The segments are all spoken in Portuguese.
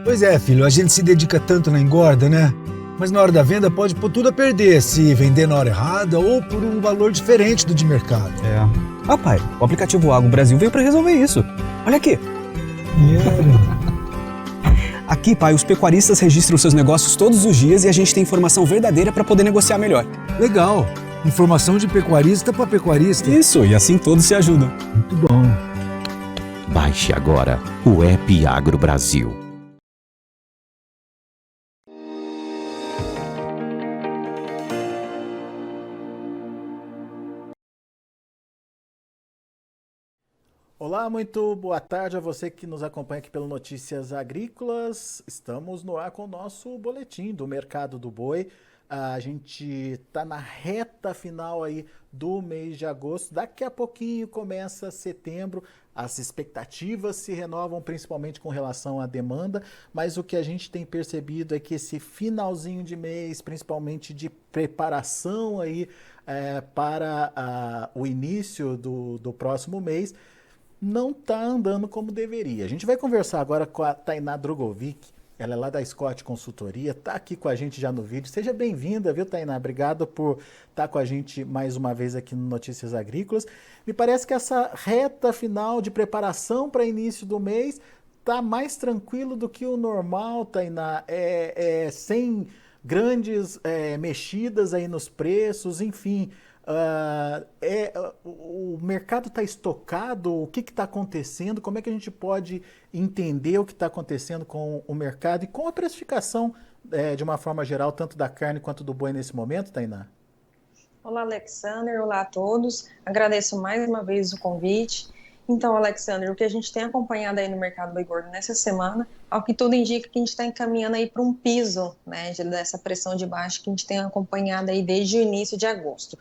Pois é, filho, a gente se dedica tanto na engorda, né? Mas na hora da venda pode pôr tudo a perder se vender na hora errada ou por um valor diferente do de mercado. Ah, pai, o aplicativo Agro Brasil veio para resolver isso. Olha aqui. Aqui, pai, os pecuaristas registram seus negócios todos os dias e a gente tem informação verdadeira para poder negociar melhor. Legal. Informação de pecuarista para pecuarista. Isso, e assim todos se ajudam. Muito bom. Baixe agora o app Agro Brasil. Olá, muito boa tarde a você que nos acompanha aqui pelo Notícias Agrícolas. Estamos no ar com o nosso boletim do Mercado do Boi. A gente está na reta final aí do mês de agosto. Daqui a pouquinho começa setembro. As expectativas se renovam, principalmente com relação à demanda, mas o que a gente tem percebido é que esse finalzinho de mês, principalmente de preparação aí para o início do próximo mês, não está andando como deveria. A gente vai conversar agora com a Tainá Drogovic, ela é lá da Scott Consultoria, está aqui com a gente já no vídeo. Seja bem-vinda, viu, Tainá? Obrigado por estar com a gente mais uma vez aqui no Notícias Agrícolas. Me parece que essa reta final de preparação para início do mês está mais tranquilo do que o normal, Tainá, sem grandes mexidas aí nos preços, enfim. O mercado está estocado? O que está acontecendo? Como é que a gente pode entender o que está acontecendo com o mercado e com a precificação de uma forma geral, tanto da carne quanto do boi nesse momento, Tainá? Olá, Alexander. Olá a todos. Agradeço mais uma vez o convite. Então, Alexander, o que a gente tem acompanhado aí no mercado boi gordo nessa semana, ao que tudo indica que a gente está encaminhando aí para um piso, né, dessa pressão de baixa que a gente tem acompanhado aí desde o início de agosto.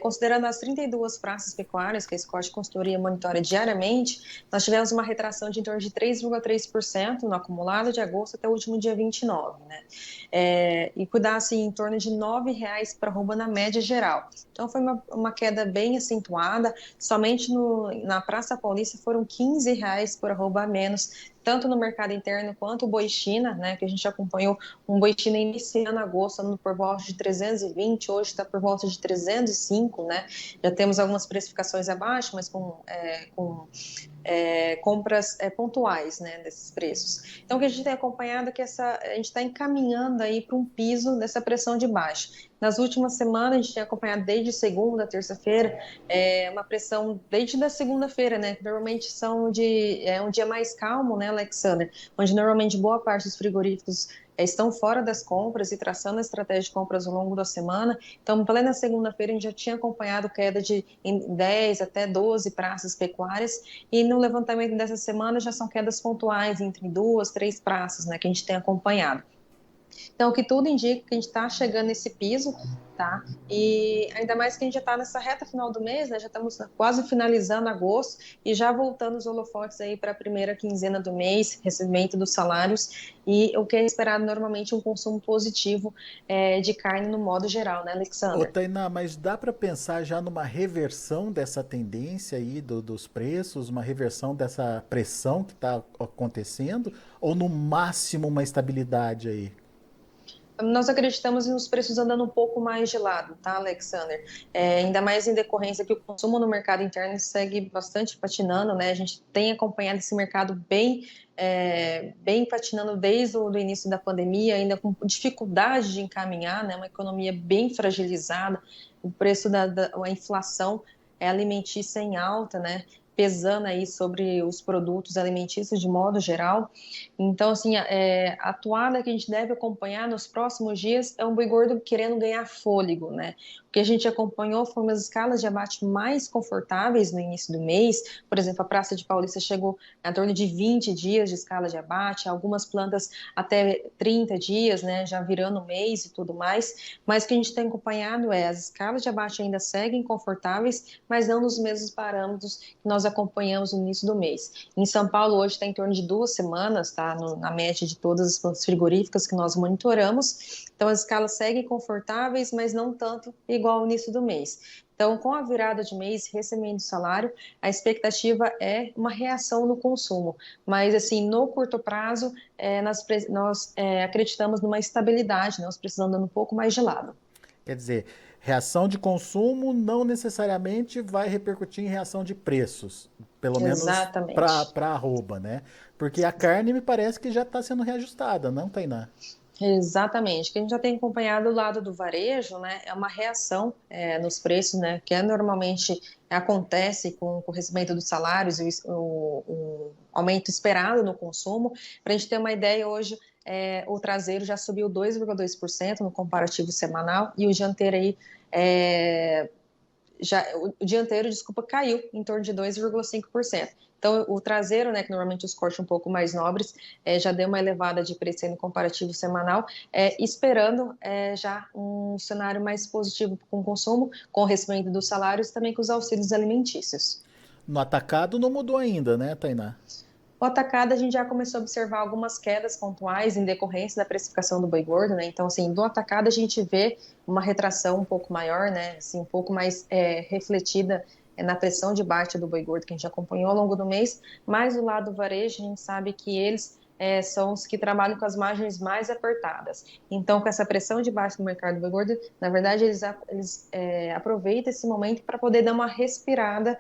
Considerando as 32 praças pecuárias que a Scott Consultoria monitora diariamente, nós tivemos uma retração de em torno de 3,3% no acumulado de agosto até o último dia 29, né? E cuidar assim, em torno de R$ 9,00 para arroba na média geral. Então foi uma queda bem acentuada, somente na Praça Paulista foram R$ 15,00 por arroba a menos, tanto no mercado interno quanto o boi China, né, que a gente acompanhou um boi China iniciando agosto, andando por volta de 320, hoje está por volta de 305, né, já temos algumas precificações abaixo, mas com compras pontuais, né, desses preços. Então, o que a gente tem acompanhado é que a gente está encaminhando aí para um piso dessa pressão de baixa. Nas últimas semanas, a gente tem acompanhado desde segunda, terça-feira, uma pressão desde da segunda-feira, né, que normalmente são um dia mais calmo, né, Alexander, onde normalmente boa parte dos frigoríficos estão fora das compras e traçando a estratégia de compras ao longo da semana. Então, plena segunda-feira, a gente já tinha acompanhado queda de 10 até 12 praças pecuárias, e no levantamento dessa semana já são quedas pontuais entre 2, 3 praças, né, que a gente tem acompanhado. Então, o que tudo indica que a gente está chegando nesse piso, tá? E ainda mais que a gente já está nessa reta final do mês, né? Já estamos quase finalizando agosto e já voltando os holofotes aí para a primeira quinzena do mês, recebimento dos salários, e o que é esperado normalmente um consumo positivo de carne no modo geral, né, Alexander? Ô, Tainá, mas dá para pensar já numa reversão dessa tendência aí dos preços, uma reversão dessa pressão que está acontecendo, ou no máximo uma estabilidade aí? Nós acreditamos nos preços andando um pouco mais de lado, tá, Alexander? Ainda mais em decorrência que o consumo no mercado interno segue bastante patinando, né? A gente tem acompanhado esse mercado bem patinando desde o início da pandemia, ainda com dificuldade de encaminhar, né? Uma economia bem fragilizada, o preço a inflação alimentícia em alta, né? Pesando aí sobre os produtos alimentícios de modo geral. Então, assim, a atuada que a gente deve acompanhar nos próximos dias é um boi gordo querendo ganhar fôlego, né? O que a gente acompanhou foram as escalas de abate mais confortáveis no início do mês. Por exemplo, a Praça de Paulista chegou a torno de 20 dias de escala de abate, algumas plantas até 30 dias, né? Já virando o mês e tudo mais. Mas o que a gente tem acompanhado as escalas de abate ainda seguem confortáveis, mas não nos mesmos parâmetros que nós acompanhamos no início do mês. Em São Paulo, hoje está em torno de 2 semanas, tá? Na média de todas as plantas frigoríficas que nós monitoramos. Então, as escalas seguem confortáveis, mas não tanto igual igual ao início do mês. Então, com a virada de mês, recebimento do salário, a expectativa é uma reação no consumo. Mas, assim, no curto prazo, nós acreditamos numa estabilidade, nós precisamos andando um pouco mais de lado. Quer dizer, reação de consumo não necessariamente vai repercutir em reação de preços, pelo menos Exatamente. para arroba, né? Porque a carne me parece que já está sendo reajustada, não, Tainá? Exatamente, que a gente já tem acompanhado do lado do varejo, né, é uma reação nos preços, né, que normalmente acontece com o recebimento dos salários e o aumento esperado no consumo. Para a gente ter uma ideia, hoje o traseiro já subiu 2,2% no comparativo semanal e o dianteiro aí o dianteiro, desculpa, caiu em torno de 2,5%. Então, o traseiro, né, que normalmente os cortes um pouco mais nobres, já deu uma elevada de preço no comparativo semanal, esperando já um cenário mais positivo com o consumo, com o recebimento dos salários e também com os auxílios alimentícios. No atacado não mudou ainda, né, Tainá? O atacado, a gente já começou a observar algumas quedas pontuais em decorrência da precificação do boi gordo, né? Então, assim, do atacado a gente vê uma retração um pouco maior, né? Assim, um pouco mais refletida na pressão de baixa do boi gordo que a gente acompanhou ao longo do mês, mas do lado do varejo a gente sabe que eles são os que trabalham com as margens mais apertadas. Então, com essa pressão de baixa no mercado do boi gordo, na verdade, eles aproveitam esse momento para poder dar uma respirada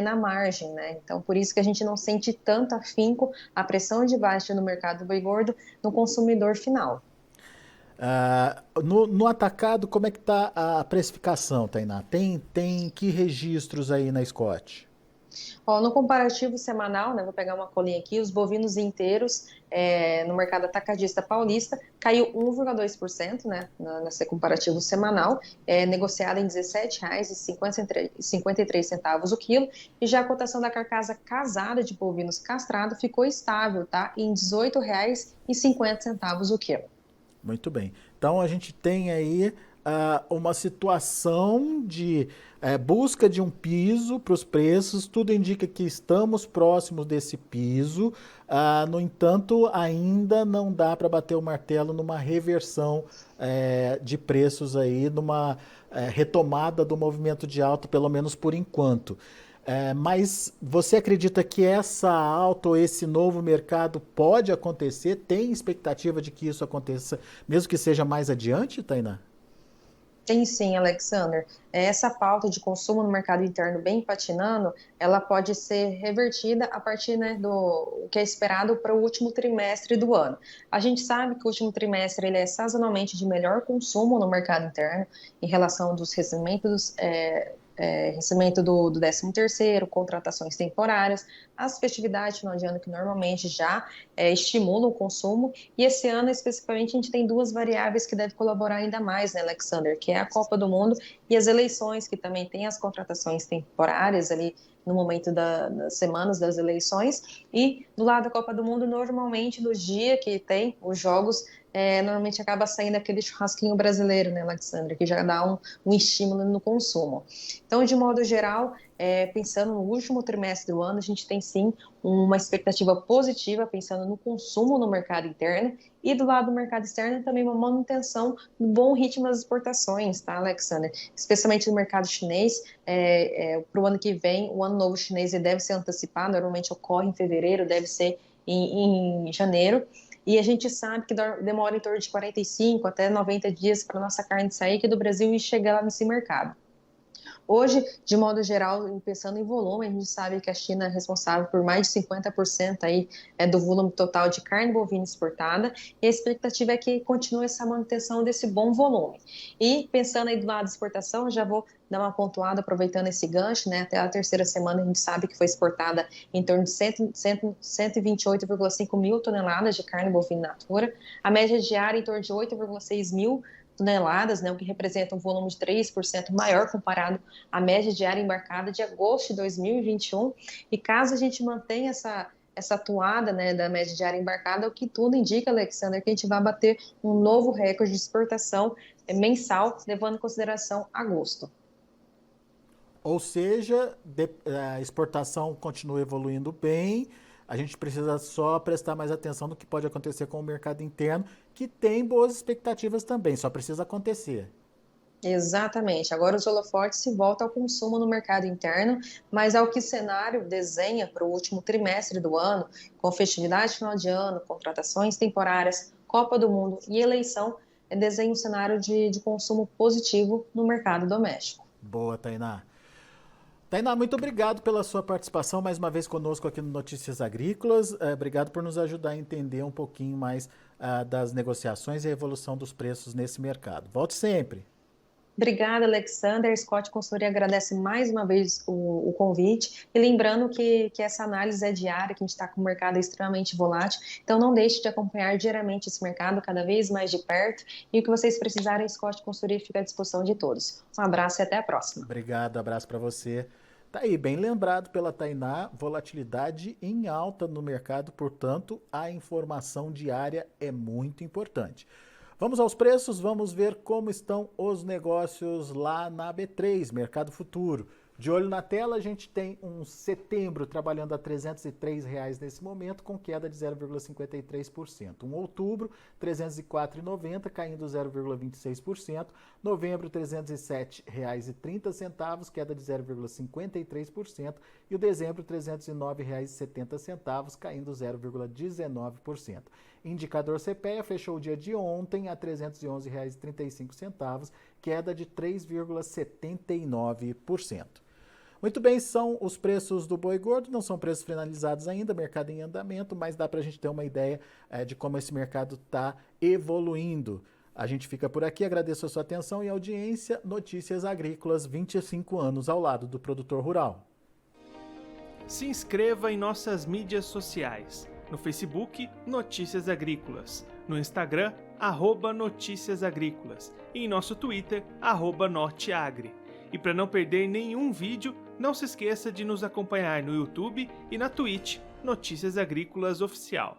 na margem, né? Então, por isso que a gente não sente tanto afinco a pressão de baixa no mercado do boi gordo no consumidor final. No atacado, como é que está a precificação, Tainá? Tem que registros aí na Scott? No comparativo semanal, né, vou pegar uma colinha aqui, os bovinos inteiros no mercado atacadista paulista caiu 1,2%, né, nesse comparativo semanal, negociado em R$ 17,53 o quilo, e já a cotação da carcaça casada de bovinos castrado ficou estável, tá, em R$ 18,50 o quilo. Muito bem. Então a gente tem aí uma situação de busca de um piso para os preços, tudo indica que estamos próximos desse piso, no entanto, ainda não dá para bater o martelo numa reversão de preços aí, numa retomada do movimento de alta, pelo menos por enquanto. Mas você acredita que essa alta ou esse novo mercado pode acontecer? Tem expectativa de que isso aconteça, mesmo que seja mais adiante, Tainá? Tem sim, Alexander. Essa pauta de consumo no mercado interno bem patinando, ela pode ser revertida a partir, né, do que é esperado para o último trimestre do ano. A gente sabe que o último trimestre ele é sazonalmente de melhor consumo no mercado interno em relação dos recebimentos recebimento do 13º, contratações temporárias, as festividades final de ano que normalmente já estimulam o consumo, e esse ano especificamente a gente tem duas variáveis que devem colaborar ainda mais, né, Alexander, que é a Copa do Mundo e as eleições, que também tem as contratações temporárias ali no momento das semanas das eleições, e do lado da Copa do Mundo, normalmente no dia que tem os jogos, normalmente acaba saindo aquele churrasquinho brasileiro, né, Alexandre, que já dá um estímulo no consumo. Então, de modo geral, pensando no último trimestre do ano, a gente tem sim uma expectativa positiva, pensando no consumo no mercado interno, e do lado do mercado externo também uma manutenção do bom ritmo das exportações, tá, Alexandre? Especialmente no mercado chinês, para o ano que vem, o ano novo chinês deve ser antecipado, normalmente ocorre em fevereiro, deve ser em janeiro, e a gente sabe que demora em torno de 45 até 90 dias para a nossa carne sair aqui do Brasil e chegar lá nesse mercado. Hoje, de modo geral, pensando em volume, a gente sabe que a China é responsável por mais de 50% aí, do volume total de carne bovina exportada, e a expectativa é que continue essa manutenção desse bom volume. E pensando aí do lado da exportação, já vou dar uma pontuada, aproveitando esse gancho, né? Até a terceira semana a gente sabe que foi exportada em torno de 128,5 mil toneladas de carne bovina natura, a média diária em torno de 8,6 mil toneladas, né, o que representa um volume de 3% maior comparado à média diária embarcada de agosto de 2021, e caso a gente mantenha essa atuada, né, da média diária embarcada, o que tudo indica, Alexander, que a gente vai bater um novo recorde de exportação mensal, levando em consideração agosto. Ou seja, a exportação continua evoluindo bem, a gente precisa só prestar mais atenção no que pode acontecer com o mercado interno, que tem boas expectativas também, só precisa acontecer. Exatamente. Agora os holofotes se voltam ao consumo no mercado interno, mas ao que o cenário desenha para o último trimestre do ano, com festividade final de ano, contratações temporárias, Copa do Mundo e eleição, desenha um cenário de consumo positivo no mercado doméstico. Boa, Tainá. Tainá, muito obrigado pela sua participação mais uma vez conosco aqui no Notícias Agrícolas. Obrigado por nos ajudar a entender um pouquinho mais das negociações e a evolução dos preços nesse mercado. Volte sempre. Obrigada, Alexander. Scott Consultoria agradece mais uma vez o convite. E lembrando que essa análise é diária, que a gente está com o mercado extremamente volátil. Então, não deixe de acompanhar diariamente esse mercado, cada vez mais de perto. E o que vocês precisarem, Scott Consultoria fica à disposição de todos. Um abraço e até a próxima. Obrigado, abraço para você. Tá aí, bem lembrado pela Tainá, volatilidade em alta no mercado, portanto, a informação diária é muito importante. Vamos aos preços, vamos ver como estão os negócios lá na B3, Mercado Futuro. De olho na tela, a gente tem um setembro trabalhando a R$ 303 nesse momento, com queda de 0,53%. Um outubro, R$ 304,90, caindo 0,26%. Novembro, R$ 307,30, queda de 0,53%. E o dezembro, R$ 309,70, caindo 0,19%. Indicador CPEA fechou o dia de ontem a R$ 311,35, queda de 3,79%. Muito bem, são os preços do boi gordo, não são preços finalizados ainda, mercado em andamento, mas dá para a gente ter uma ideia de como esse mercado está evoluindo. A gente fica por aqui, agradeço a sua atenção e audiência. Notícias Agrícolas, 25 anos ao lado do produtor rural. Se inscreva em nossas mídias sociais. No Facebook, Notícias Agrícolas. No Instagram, @Notícias Agrícolas. E em nosso Twitter, @Norteagri. E para não perder nenhum vídeo, não se esqueça de nos acompanhar no YouTube e na Twitch, Notícias Agrícolas Oficial.